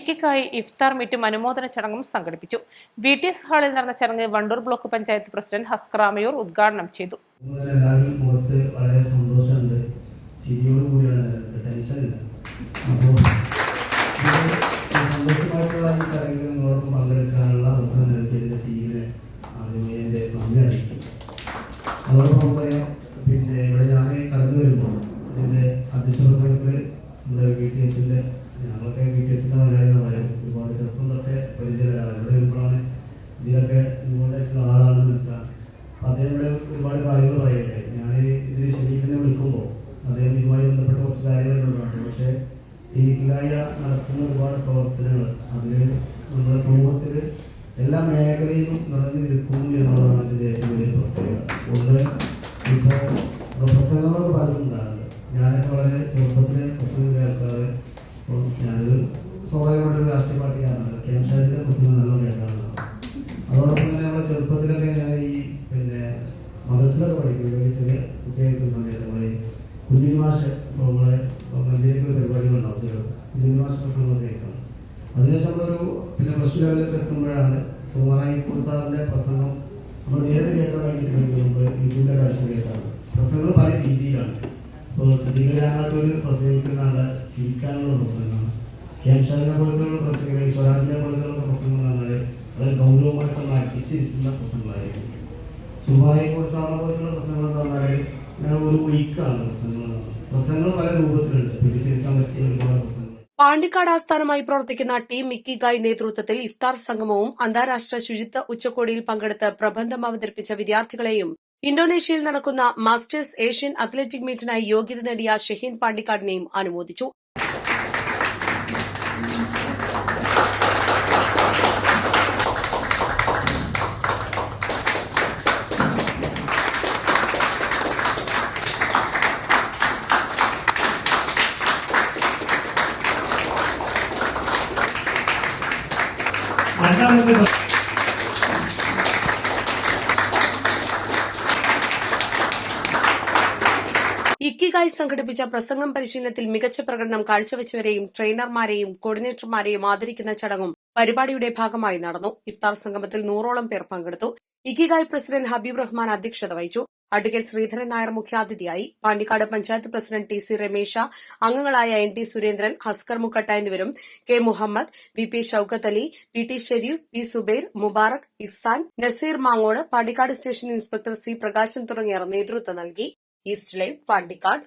ഇക്കിക്കായി ഇഫ്താർ മീറ്റും അനുമോദന ചടങ്ങും സംഘടിപ്പിച്ചു. VTS ഹാളിൽ നടന്ന ചടങ്ങ് വണ്ടൂർ ബ്ലോക്ക് പഞ്ചായത്ത് പ്രസിഡന്റ് ഹസ്കർ ആമയൂർ ഉദ്ഘാടനം ചെയ്തു. വളരെ സന്തോഷമുണ്ട്, ചിരിയോട് കൂടിയാണ്, ടെൻഷനില്ല. അപ്പോൾ സന്തോഷമായിട്ടുള്ള ഈ ചടങ്ങിൽ നിങ്ങളോടൊപ്പം പങ്കെടുക്കാനുള്ള അവസരം നൽകിയതിൻ്റെ ടീമിനെ ആദ്യമായി എൻ്റെ നന്ദി അറിയിക്കും. അതോടൊപ്പം പറയാം, പിന്നെ ഇവിടെ ഞാൻ കടന്നു വരുമ്പോൾ ഇതിൻ്റെ അധ്യക്ഷ പ്രസംഗത്തിൽ നമ്മുടെ VTSൻ്റെ ഞങ്ങളൊക്കെ VTSൻ്റെ മലയാളികൾ പറയാം, ഒരുപാട് ചെറുപ്പം തൊട്ടേ പരിചയമാണ്. ഇവിടെ വരുമ്പോഴാണ് ഇതിലൊക്കെ ഇതുകൊണ്ടായിട്ടുള്ള ആളാണെന്ന് മനസ്സിലാണ്. അപ്പം അദ്ദേഹം ഇവിടെ ഒരുപാട് കാര്യങ്ങൾ പറയട്ടെ. ഞാൻ ഇതിൽ ഷെരീഫിനെ വിളിക്കുമ്പോൾ അദ്ദേഹം ഇതുമായി ബന്ധപ്പെട്ട കുറച്ച് കാര്യങ്ങളുണ്ട്. പക്ഷേ ഈ ഇക്കികായ നടത്തുന്ന ഒരുപാട് പ്രവർത്തനങ്ങൾ അതിൽ നമ്മുടെ സമൂഹത്തിൽ എല്ലാ മേഖലയിലും നിറഞ്ഞു നിൽക്കുന്നു എന്നുള്ളതാണ് ഇതിൻ്റെ ഏറ്റവും വലിയ പ്രത്യേകത. അതുകൊണ്ട് ഇപ്പോൾ പ്രസംഗങ്ങളൊക്കെ പലതും ഉണ്ടാകുന്നത് ഞാനൊക്കെ വളരെ ചെറുപ്പത്തിൽ പ്രസംഗം കേൾക്കാറ്. അപ്പോൾ ഞാനൊരു സ്വാഭാവികമായിട്ടൊരു രാഷ്ട്രീയ പാർട്ടിക്കാരാണ്. KM പ്രസംഗം നല്ലോണം കേൾക്കാറുണ്ട്. അതോടൊപ്പം തന്നെ നമ്മുടെ ചെറുപ്പത്തിലൊക്കെ ഞാൻ ഈ മദ്രസിലൊക്കെ പഠിക്കുന്നത് ചെറിയ കുട്ടിയായിരിക്കുന്ന സമയത്ത് നമ്മളെ കുഞ്ഞിന് മാഷ നമ്മളെ മഞ്ചേരിക്ക് പരിപാടികളുണ്ടാവും. ചെറു കുഞ്ഞിന് മാഷ പ്രസംഗമൊക്കെ കേൾക്കണം. അതിനുശേഷം നമ്മളൊരു പ്ലസ് 2 ലെവലിലൊക്കെ എത്തുമ്പോഴാണ് സുമാറായി സാറിൻ്റെ പ്രസംഗം നമ്മൾ നേരിട്ട് കേൾക്കാൻ വേണ്ടിയിട്ട് നമ്മൾ യൂട്യൂബിലെ കാഴ്ച കേൾക്കാറുണ്ട്. പ്രസംഗങ്ങൾ പല രീതിയിലാണ്. ഇപ്പോൾ സദീകരാനായിട്ടൊരു പ്രസംഗിക്കുന്ന ചിരിക്കാനുള്ള പ്രസംഗമാണ്. KM പോലത്തുള്ള പ്രസംഗങ്ങൾ, സ്വരാജിനെ പോലത്തുള്ള പ്രസംഗങ്ങൾ പറഞ്ഞാൽ വളരെ ഗൗരവമായിട്ട് അർപ്പിച്ചിരിക്കുന്ന പ്രസംഗങ്ങളായിരിക്കും. സുമാറായി സാറിനെ പോലത്തുള്ള പ്രസംഗങ്ങൾ എന്ന് പറഞ്ഞാൽ ഒരു ഒഴുക്കാണ് പ്രസംഗങ്ങൾ പല രൂപത്തിലുണ്ട്. പിടിച്ചെടുക്കാൻ പറ്റിയ ഒരുപാട് പ്രസംഗങ്ങൾ. പാണ്ടിക്കാട് ആസ്ഥാനമായി പ്രവർത്തിക്കുന്ന ടീം ഇക്കിഗായ് നേതൃത്വത്തിൽ ഇഫ്താർ സംഗമവും അന്താരാഷ്ട്ര ശുചിത്വ ഉച്ചകോടിയിൽ പങ്കെടുത്ത് പ്രബന്ധം അവതരിപ്പിച്ച വിദ്യാർത്ഥികളെയും ഇന്തോനേഷ്യയിൽ നടക്കുന്ന മാസ്റ്റേഴ്സ് ഏഷ്യൻ അത്ലറ്റിക് മീറ്റിനായി യോഗ്യത നേടിയ ഷഹീൻ പാണ്ടിക്കാടിനെയും അനുമോദിച്ചു. ഇക്കിഗായ് സംഘടിപ്പിച്ച പ്രസംഗം പരിശീലനത്തിൽ മികച്ച പ്രകടനം കാഴ്ചവെച്ചവരെയും ട്രെയിനർമാരെയും കോർഡിനേറ്റർമാരെയും ആദരിക്കുന്ന ചടങ്ങും പരിപാടിയുടെ ഭാഗമായി നടന്നു. ഇഫ്താർ സംഗമത്തിൽ 100ഓളം പേർ പങ്കെടുത്തു. ഇക്കിഗായ് പ്രസിഡന്റ് ഹബീബ് റഹ്മാൻ അധ്യക്ഷത വഹിച്ചു. അഡ്വക്കേറ്റ് ശ്രീധരൻ നായർ മുഖ്യാതിഥിയായി. പാണ്ടിക്കാട് പഞ്ചായത്ത് പ്രസിഡന്റ് TC രമേശ, അംഗങ്ങളായ NT സുരേന്ദ്രൻ, ഹസ്കർ മുക്കട്ട എന്നിവരും K Muhammad, VP Shoukath Ali, PT Shareef, P Subair, Mubarak, Ihsan, Naseer Mangode, Pandikkad station inspector C Prakashan തുടങ്ങിയവർ നേതൃത്വം നൽകി. East live, Pandikkad.